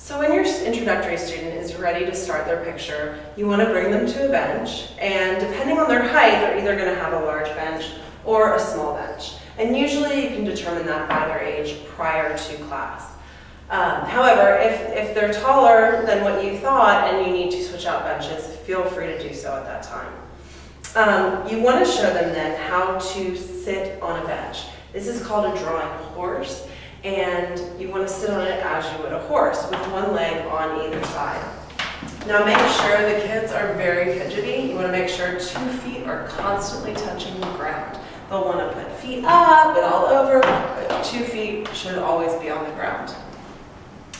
So when your introductory student is ready to start their picture, you want to bring them to a bench, and depending on their height, they're either going to have a large bench or a small bench. And usually you can determine that by their age prior to class. However, if they're taller than what you thought and you need to switch out benches, feel free to do so at that time. You want to show them then how to sit on a bench. This is called a drawing horse, and you want to sit on it as you would a horse with one leg on either side. Now make sure the kids are very fidgety. You want to make sure 2 feet are constantly touching the ground. They'll want to put feet up and all over, but 2 feet should always be on the ground.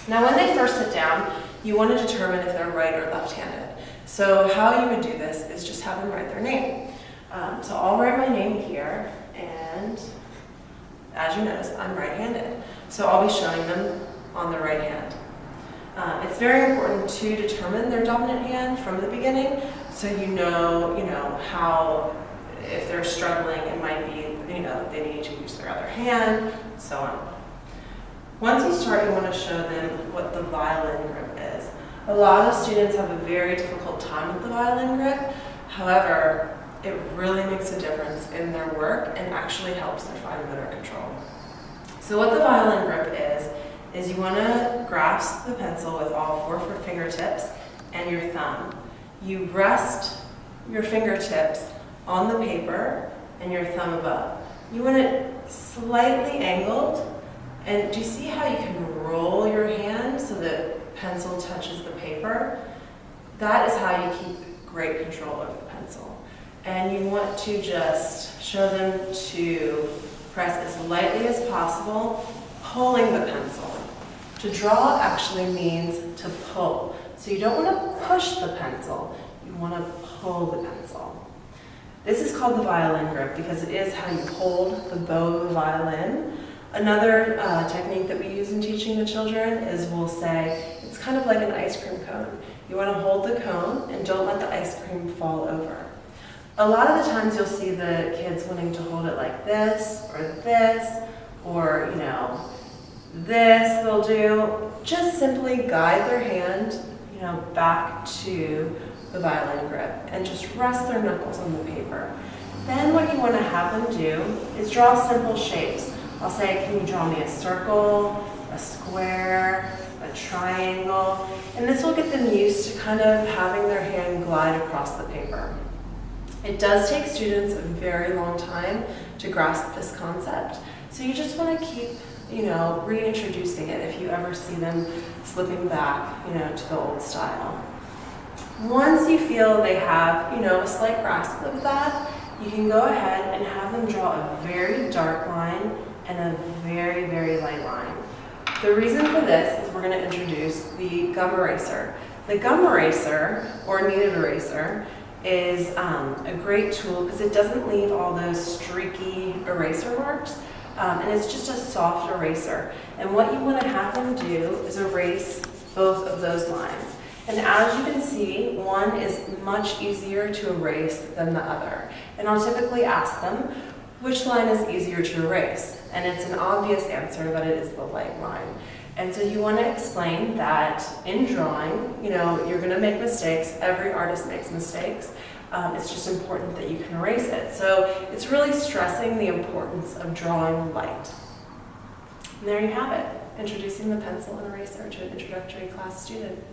Now when they first sit down, you want to determine if they're right or left-handed. So how you would do this is just have them write their name. So I'll write my name here, and as you notice, I'm right-handed. So I'll be showing them on the right hand. It's very important to determine their dominant hand from the beginning, so you know how, if they're struggling, it might be, they need to use their other hand, so on. Once you start, you want to show them what the violin grip is. A lot of students have a very difficult time with the violin grip. However, it really makes a difference in their work and actually helps their fine motor control. So what the violin grip is you want to grasp the pencil with all 4 fingertips and your thumb. You rest your fingertips on the paper and your thumb above. You want it slightly angled, and do you see how you can roll your hand so the pencil touches the paper? That is how you keep great control over the pencil. And you want to just show them to press as lightly as possible, pulling the pencil. To draw actually means to pull. So you don't want to push the pencil, you want to pull the pencil. This is called the violin grip because it is how you hold the bow of the violin. Another technique that we use in teaching the children is we'll say, it's kind of like an ice cream cone. You want to hold the cone and don't let the ice cream fall over. A lot of the times you'll see the kids wanting to hold it like this, or this they'll do. Just simply guide their hand, back to the violin grip and just rest their knuckles on the paper. Then what you want to have them do is draw simple shapes. I'll say, can you draw me a circle, a square, a triangle? And this will get them used to kind of having their hand glide across the paper. It does take students a very long time to grasp this concept, so you just want to keep, reintroducing it if you ever see them slipping back, to the old style. Once you feel they have, a slight grasp of that, you can go ahead and have them draw a very dark line and a very, very light line. The reason for this is we're going to introduce the gum eraser. The gum eraser, or kneaded eraser, is a great tool because it doesn't leave all those streaky eraser marks, and it's just a soft eraser. And what you want to have them do is erase both of those lines. And as you can see, one is much easier to erase than the other. And I'll typically ask them, which line is easier to erase? And it's an obvious answer that it is the light line. And so you want to explain that in drawing, you're going to make mistakes. Every artist makes mistakes. It's just important that you can erase it. So it's really stressing the importance of drawing light. And there you have it, introducing the pencil and eraser to an introductory class student.